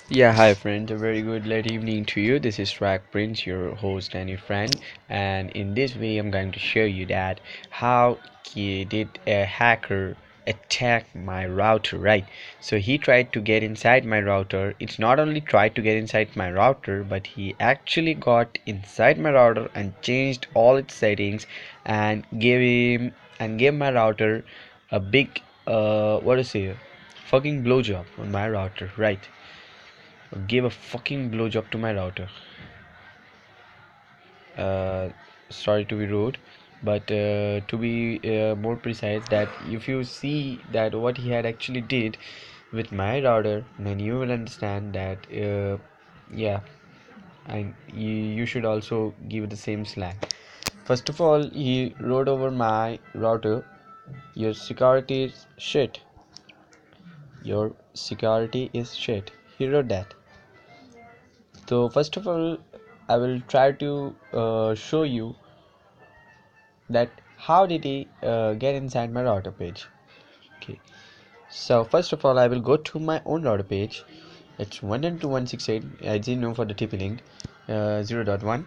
Yeah, hi friends. A very good late evening to you. This is Track Prince, your host and your friend. And in this way, I'm going to show you that how did a hacker attack my router, right? So he tried to get inside my router. It's not only tried to get inside my router, but he actually got inside my router and changed all its settings and gave my router a big what is it? Fucking blowjob on my router, right? Gave a fucking blowjob to my router. Uh, Sorry to be rude, but to be more precise, that if you see that what he had actually did with my router, then you will understand that yeah, and you should also give the same slang. First of all, he wrote over my router, your security is shit. Your security is shit. He wrote that. So first of all, I will try to show you that how did he get inside my router page. Okay, so first of all, I will go to my own router page. It's 192.168. I didn't know for the TP link 0.1,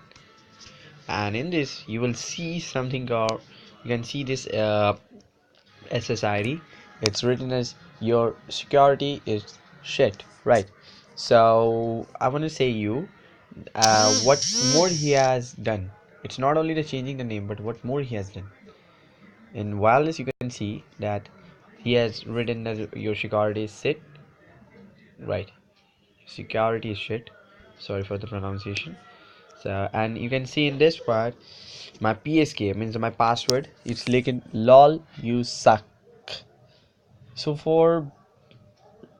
and in this you will see something, or you can see this SSID. It's written as your security is shit, right? So I want to say you what more he has done. It's not only the changing the name, but what more he has done. In wireless, you can see that he has written that your security is shit, right? Security is shit. Sorry for the pronunciation. So, and you can see in this part, my PSK means my password. It's like in lol you suck. So for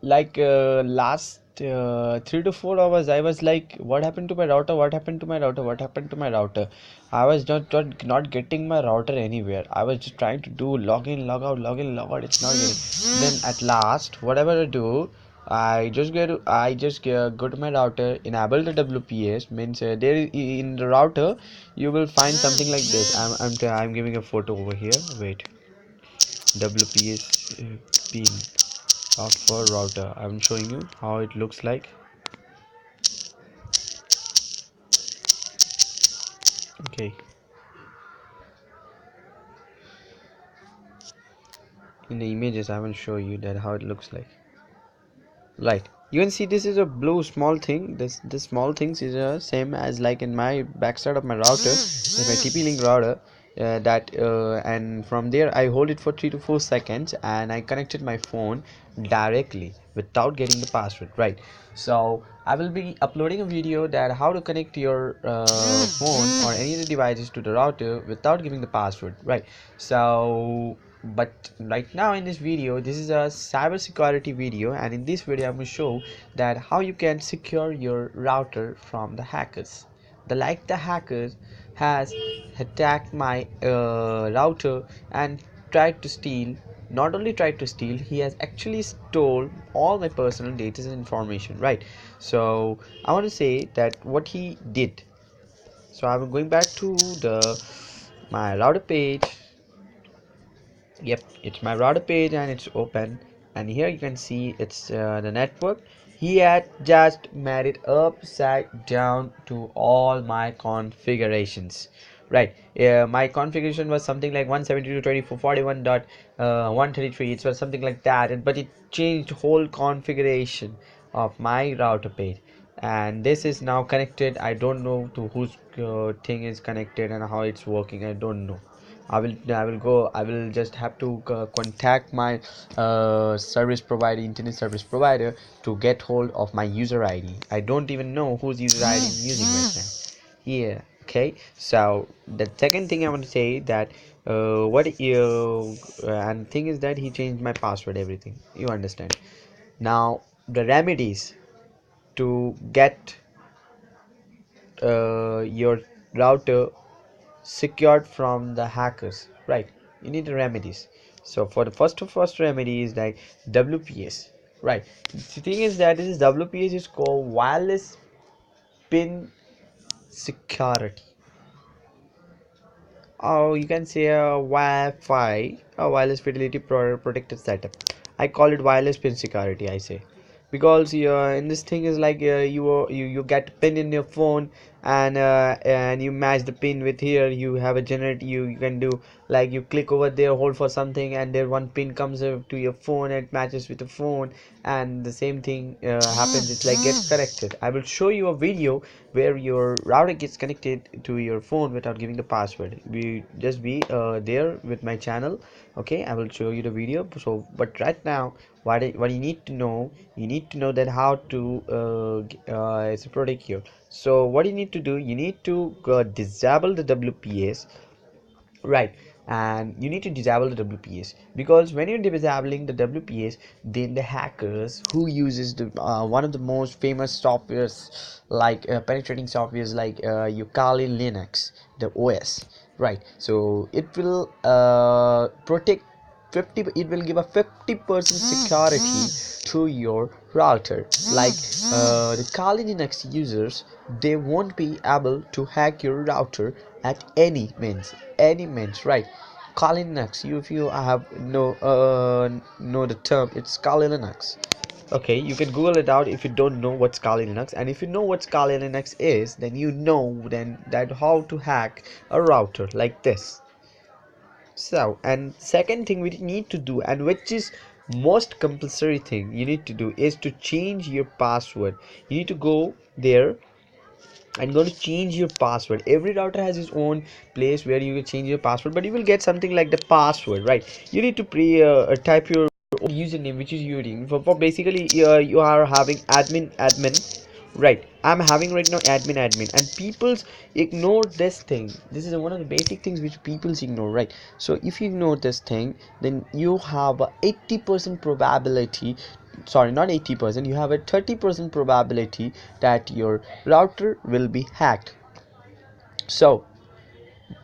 last 3 to 4 hours, I was like, what happened to my router, what happened to my router, what happened to my router. I was not getting my router anywhere. I was just trying to do login, log out, login, log out. It's not getting. Then at last, whatever I do, I just go to my router, enable the WPS. Means in the router you will find something like this. I'm giving a photo over here. Wait, WPS pin of a router. I'm showing you how it looks like. Okay, in the images I will show you that how it looks like. Right, you can see this is a blue small thing. This small things is same as like in my backside of my router, in my TP-Link router. That and from there I hold it for 3 to 4 seconds, and I connected my phone directly without getting the password. Right, so I will be uploading a video that how to connect your phone or any of the devices to the router without giving the password. Right, so but right now in this video, this is a cybersecurity video, and in this video I'm going to show that how you can secure your router from the hackers. The hackers has attacked my router and tried to steal. Not only tried to steal, he has actually stole all my personal data and information, right? So I want to say that what he did. So I'm going back to the my router page. Yep, it's my router page and it's open, and here you can see it's the network. He had just made it upside down to all my configurations, right? My configuration was something like 172.24.41.133. It was something like that, but it changed whole configuration of my router page, and this is now connected. I don't know to whose thing is connected and how it's working. I don't know. I will just have to contact my service provider, internet service provider, to get hold of my user ID. I don't even know whose user ID I'm using right now. Yeah, okay. So the second thing I want to say that what you and thing is that he changed my password, everything. You understand? Now the remedies to get your router secured from the hackers, right? You need the remedies. So for the first remedy is like WPS, right? The thing is that this is WPS is called wireless pin security, or you can say a Wi-Fi, a wireless fidelity protected setup. I call it wireless pin security, I say. because in this thing is like you get a pin in your phone, and you match the pin with here. You have a generate, you can do like you click over there, hold for something, and there one pin comes to your phone and it matches with the phone, and the same thing happens. It's like get connected. I will show you a video where your router gets connected to your phone without giving the password. We just be there with my channel. Okay, I will show you the video. So but right now, what you need to know, you need to know that how to it's a product here. So what you need to do, you need to disable the WPS, right? And you need to disable the WPS, because when you're disabling the WPS, then the hackers who uses the one of the most famous softwares, like penetrating softwares like Kali Linux, the OS, right? So it will protect 50, it will give a 50% security to your router. Like the Kali Linux users, they won't be able to hack your router at any means, right? Kali Linux, if you have know the term, it's Kali Linux. Okay, you can Google it out if you don't know what's Kali Linux, and if you know what Kali Linux is, then you know then that how to hack a router like this. So, and second thing we need to do, and which is most compulsory thing you need to do, is to change your password. You need to go there and going to change your password. Every router has its own place where you can change your password, but you will get something like the password, right? You need to type your username which is using for basically you are having admin, right? I'm having right now admin, and people's ignore this thing. This is one of the basic things which people's ignore, right? So if you ignore this thing, then you have a 80% probability, sorry, not 80%, you have a 30% probability that your router will be hacked. So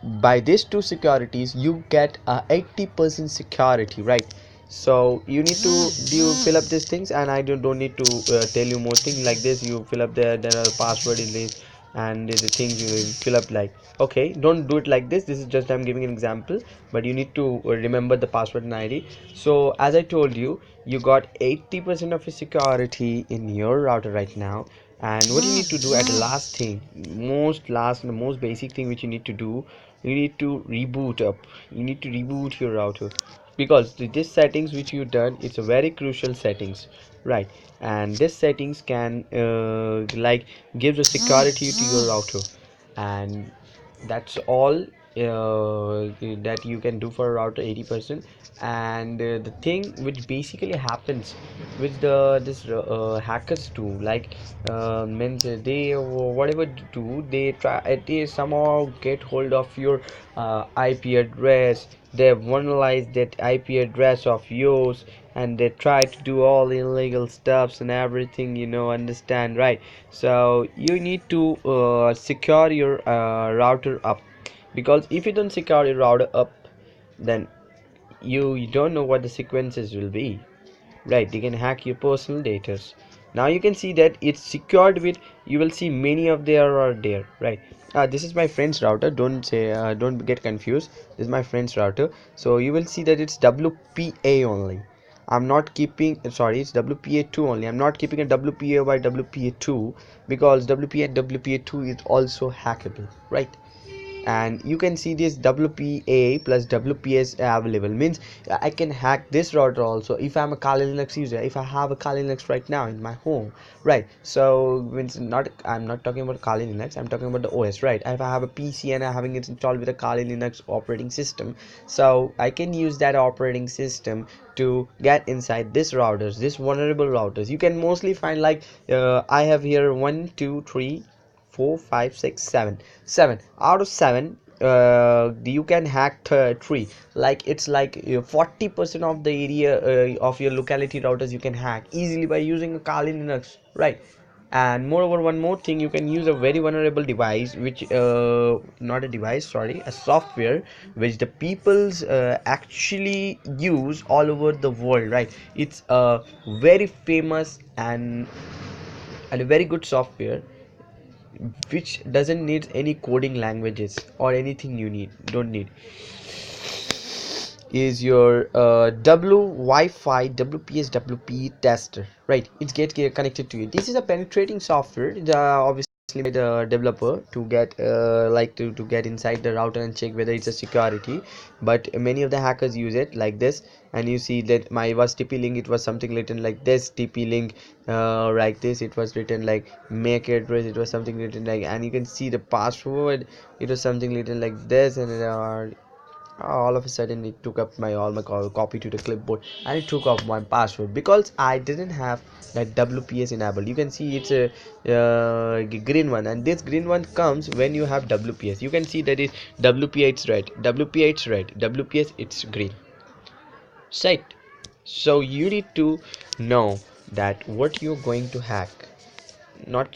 by these two securities you get a 80% security, right? So you need to do fill up these things, and I don't need to tell you more things like this. You fill up there are password in this, and the things you fill up like, okay, don't do it like this is just I'm giving an example, but you need to remember the password and ID. So as I told you, you got 80% of your security in your router right now. And what you need to do at the last thing, last and the most basic thing which you need to do, you need to reboot up. You need to reboot your router, because this settings which you done, it's a very crucial settings, right? And this settings can like gives a security to your router, and that's all that you can do for a router, 80%. And the thing which basically happens with this hackers do, like means they whatever do, they try, they somehow get hold of your IP address. They vandalize that IP address of yours, and they try to do all illegal stuffs and everything, understand, right? So you need to secure your router up, because if you don't secure your router up, then you don't know what the sequences will be, right? They can hack your personal data. Now you can see that it's secured with, you will see many of there are there, right? This is my friend's router, don't get confused. This is my friend's router. So you will see that it's WPA only. I'm not keeping, sorry, it's WPA2 only. I'm not keeping a WPA by WPA2, because WPA and WPA2 is also hackable, right? And you can see this WPA plus WPS available, means I can hack this router also if I'm a Kali Linux user, if I have a Kali Linux right now in my home, right? So means not, I'm not talking about Kali Linux, I'm talking about the OS, right? If I have a PC and I'm having it installed with a Kali Linux operating system, so I can use that operating system to get inside this routers, this vulnerable routers. You can mostly find like I have here 1 2 3 4 5 6 7 7 out of 7 you can hack 3, like it's like 40% of the area of your locality routers you can hack easily by using a Kali Linux, right? And moreover, one more thing, you can use a very vulnerable device which not a device, sorry, a software which the peoples actually use all over the world, right? It's a very famous and a very good software which doesn't need any coding languages or anything. You need don't need is your Wi-Fi WPS WP tester, right? It's get connected to it. This is a penetrating software, obviously by the developer to get to get inside the router and check whether it's a security. But many of the hackers use it like this, and you see that my was TP link, it was something written like this, TP link like this, it was written like make address, it was something written like, and you can see the password, it was something written like this, and all of a sudden it took up my all my copy to the clipboard, and it took off my password because I didn't have that WPS enabled. You can see it's a green one, and this green one comes when you have WPS. You can see that is WPS it's red, WPS it's red, WPS it's green, right? So you need to know that what you're going to hack, not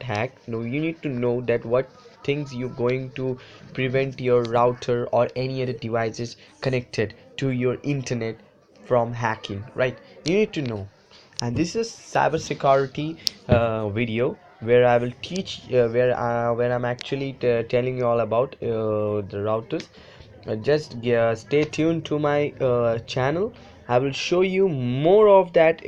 hack, no, you need to know that what things you're going to prevent your router or any other devices connected to your internet from hacking, right? You need to know. And this is cybersecurity video where I will teach where I'm actually telling you all about the routers. Just stay tuned to my channel. I will show you more of that